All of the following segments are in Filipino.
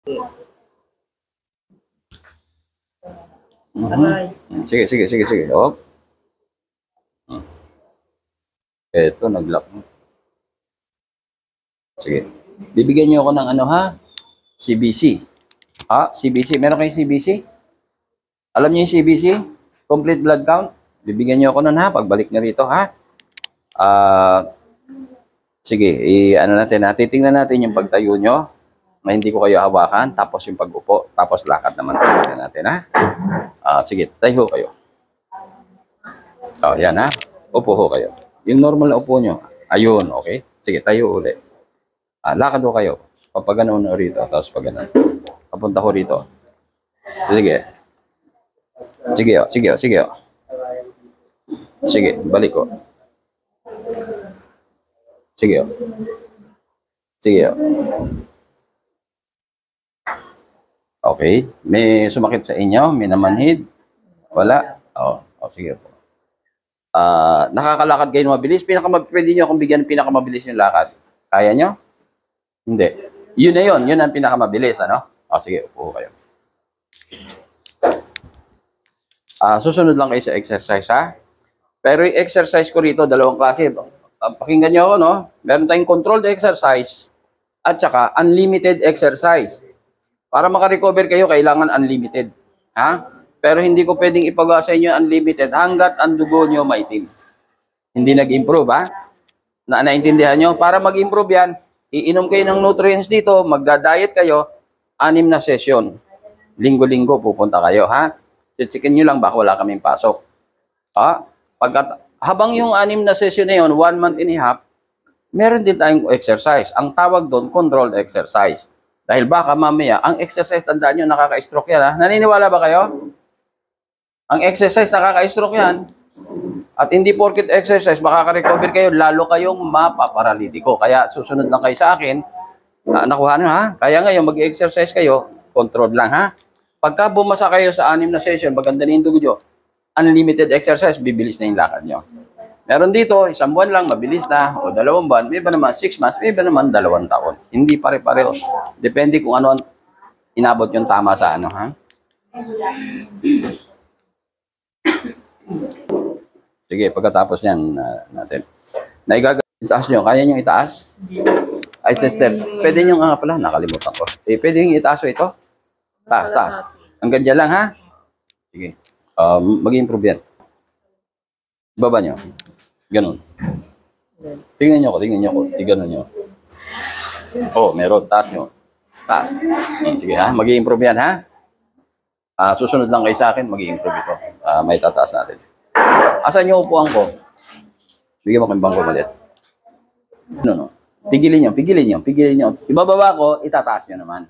Aray. Sige, sige, sige, sige. Oh. Eto, nag-lock. Sige. Bibigyan niyo ako ng ano ha? CBC. CBC. Meron kayong CBC? Alam niyo yung CBC? Complete blood count? Bibigyan niyo ako nun ha, pagbalik niyo rito ha. Sige, ano natin, titingnan natin yung pagtayo nyo na hindi ko kayo hawakan, tapos yung pag-upo, tapos lakad naman tingnan natin ha. Sige, tayo kayo. Yan ha. Upo ho kayo. Yung normal na upo nyo. Ayun, okay. Sige, tayo ulit. Lakad ho kayo. Papagano na rito, tapos pagano. Papunta ho rito. Sige. Sige, sige, sige. Sige, balik ko. Sige. Sige. Okay. May sumakit sa inyo? May namanhid? Wala? Sige po. Nakakalakad kayo mabilis? Pwede nyo akong bigyan pinakamabilis yung lakad. Kaya nyo? Hindi. Yun na yun. Yun ang pinakamabilis, ano? Sige, upo kayo. Susunod lang kayo sa exercise, ha? Pero yung exercise ko rito, dalawang klase. Pakinggan nyo ako, no? Meron tayong controlled exercise at saka unlimited exercise. Para makarecover kayo, kailangan unlimited. Ha? Pero hindi ko pwedeng ipagawa sa inyo unlimited hanggat ang dugo nyo maitim. Hindi nag-improve, ha? Naintindihan nyo? Para mag-improve yan, iinom kayo ng nutrients dito, magda-diet kayo, 6 na session. Linggo-linggo pupunta kayo, ha? Chichikin nyo lang, baka wala kaming pasok. Habang yung 6 na session na yun, 1 month and a half, meron din tayong exercise. Ang tawag doon, controlled exercise. Dahil baka mamaya, ang exercise, tandaan nyo, nakaka-stroke yan, ha? Naniniwala ba kayo? Ang exercise, nakaka-stroke yan. At hindi porket exercise, makaka-recover kayo, lalo kayong mapaparalitiko. Kaya susunod lang kayo sa akin, nakuha nyo, ha? Kaya ngayon, mag-exercise kayo, control lang, ha? Pagka bumasa kayo sa 6 na session, maganda na yung dugo nyo, unlimited exercise, bibilis na yung lakad nyo. Meron dito, 1 buwan lang, mabilis na, o 2 buwan, may iba naman 6 months, may iba naman 2 taon. Hindi pare-pareho. Depende kung ano inabot yung tama sa ano, ha? Sige, pagkatapos yan natin. Itaas nyo, kaya nyo itaas? Ay, step. Pwede nyo nga pala, nakalimutan ko. Pwede nyo itaas o ito? Taas, taas. Hanggang dyan lang, ha? Sige. Mag-improve yan. Baba nyo. Ganun. Tingnan nyo ko, tingnan nyo ko. Tingnan nyo. Meron. Taas nyo. Taas. Sige, ha? Mag-improve yan, ha? Susunod lang kayo sa akin, mag-improve ito. May tataas natin. Asan yung upuan ko? Bigyan mo kayong bangko maliit. No. Pigilin nyo, pigilin nyo, pigilin nyo. Ibababa ko, itataas nyo naman.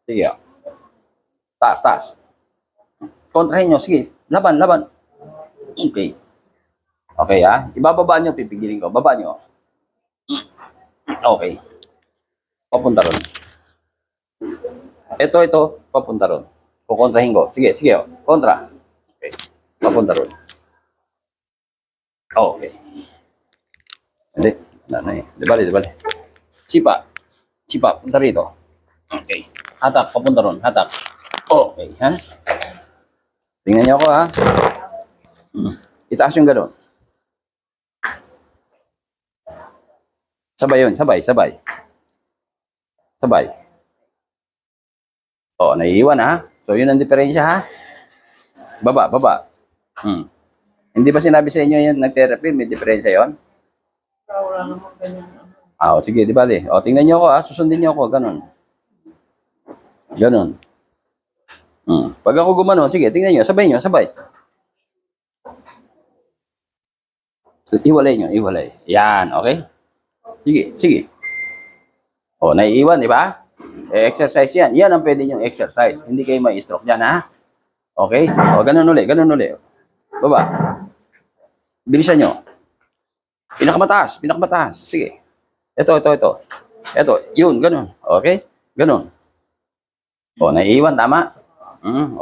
Sige, taas, taas. Kontrahin nyo, sige. Laban, laban. Okay. Okay, ha? Ibababa nyo, pipigilin ko. Baba nyo. Okay. Papunta ron. Ito, papunta ron. Kukontrahin ko. Sige, sige, kontra. Okay. Papunta ron. Okay. Hindi. Di bali. Sipa. Punta rito. Okay. Hatak, papunta ron. Hatak. Okay, ha? Tingnan niyo ako, ha? Itaas yung gano'n. Sabay yun. Sabay. Naiiwan, ha? So, yun ang diferensya, ha? Baba. Hindi ba sinabi sa inyo yan nag-therapy? May diferensya yun? Wala naman ganyan. Sige, di bali. Tingnan niyo ako, ha? Susundin niyo ako, ganun. Ganun. Pag ako gumano, sige, tingnan niyo, sabay. Iwalay. Yan, okay? Sige. Naiiwan, di ba? Exercise yan. Yan ang pwede niyong exercise. Hindi kayo may stroke dyan, ha? Okay? Ganun uli. Baba. Bilisan nyo. Pinakamataas. Sige. Ito. Yun, ganun. Okay? Ganun. Naiiwan, tama?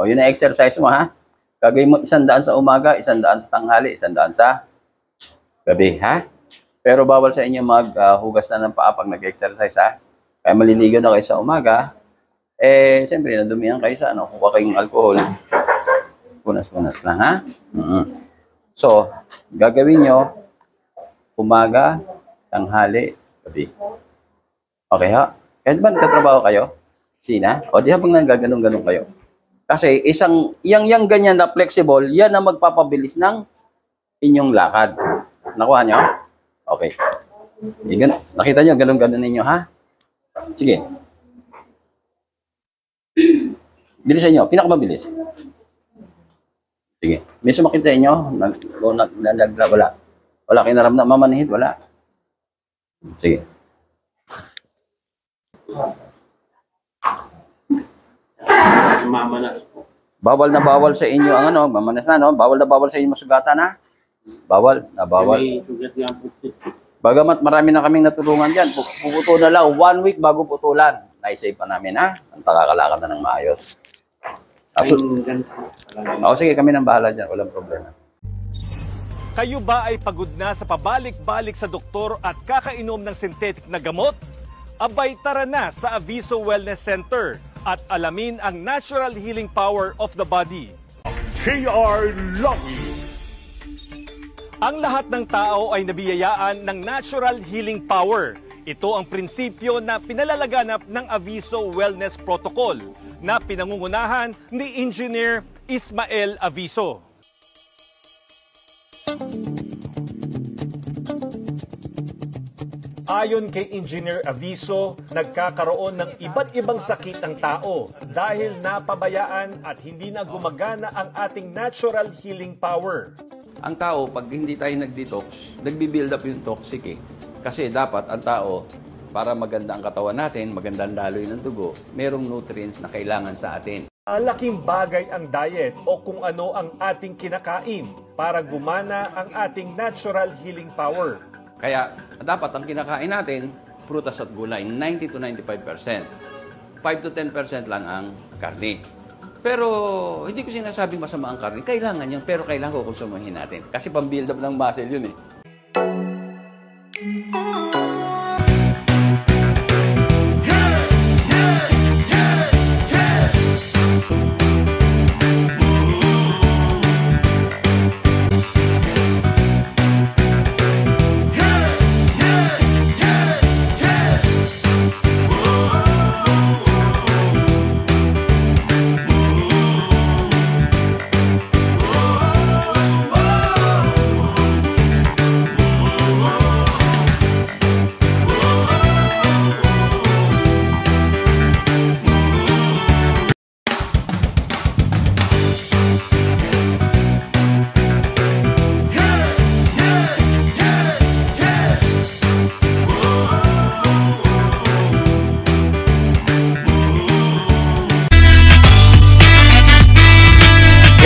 Yun ang exercise mo, ha? Gagawin mo 100 sa umaga, 100 sa tanghali, 100 sa gabi, ha? Pero bawal sa inyo maghugas na ng paa pag nag-exercise, ha? Kaya maliligo na kayo sa umaga, Siyempre, nadumihan kayo sa ano, kuha kayong alcohol. Punas-punas lang, ha? So, gagawin nyo, umaga, tanghali, gabi. Okay, ha? Kahit ba nagtatrabaho kayo? Sina? O di habang nagaganon-ganon kayo. Kasi yang ganyan na flexible, yan ang magpapabilis ng inyong lakad. Nakuha nyo? Okay. Nakita nyo, ganon-ganon ninyo, ha? Sige. Bilisan nyo, pinakamabilis. Sige. May sumakit sa inyo? Wala. Wala kayo naramdaman, mamanihid? Wala. Sige. Mamanas po. Bawal na bawal sa inyo ang ano, mamanas na, no? Bawal na bawal sa inyo masugatan, ha? Bawal na bawal. May sugat nga po. Bagamat marami na kaming natulungan dyan, puputo na lang 1 week bago putulan. Naisave pa namin, ha? Ang takakalakad na ng maayos. Sige, kami nang bahala dyan. Walang problema. Kayo ba ay pagod na sa pabalik-balik sa doktor at kakainom ng synthetic na gamot? Abay, tara na sa Aviso Wellness Center at alamin ang natural healing power of the body. JR Lovely. Ang lahat ng tao ay nabiyayaan ng natural healing power. Ito ang prinsipyo na pinalalaganap ng Aviso Wellness Protocol na pinangungunahan ni Engineer Ismael Aviso. Ayon kay Engineer Aviso, nagkakaroon ng iba't ibang sakit ang tao dahil napabayaan at hindi na gumagana ang ating natural healing power. Ang tao, pag hindi tayo nag-detox, nagbi-build up yung toxic, eh. Kasi dapat ang tao, para maganda ang katawan natin, maganda ang daloy ng dugo, merong nutrients na kailangan sa atin. Malaking bagay ang diet o kung ano ang ating kinakain para gumana ang ating natural healing power. Kaya dapat ang kinakain natin, prutas at gulay, 90 to 95%. 5 to 10% lang ang karne. Pero hindi ko sinasabing masama ang karne. Kailangan yan, pero kailangan ko konsumahin natin. Kasi pang-build up ng muscle yun, eh.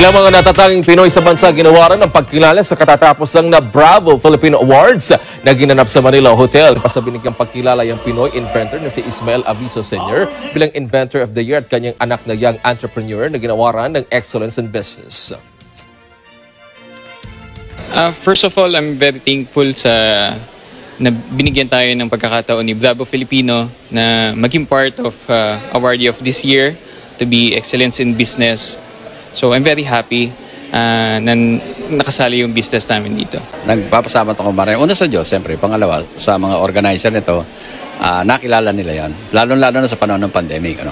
Ilang mga natatanging Pinoy sa bansa ginawaran ng pagkilala sa katatapos lang na Bravo Filipino Awards na ginanap sa Manila Hotel. Pas na binigyang pagkilala yung Pinoy inventor na si Ismael Aviso Sr. bilang Inventor of the Year at kanyang anak na young entrepreneur na ginawaran ng Excellence in Business. First of all, I'm very thankful na binigyan tayo ng pagkakataon ni Bravo Filipino na maging part of awardee of this year to be Excellence in Business. So I'm very happy na nakasali yung business namin dito. Nagpapasalamat ako maraming. Una sa Diyos, siyempre. Pangalawa, sa mga organizer nito, nakilala nila yon. Lalo-lalo na sa panahon ng pandemic. Ano?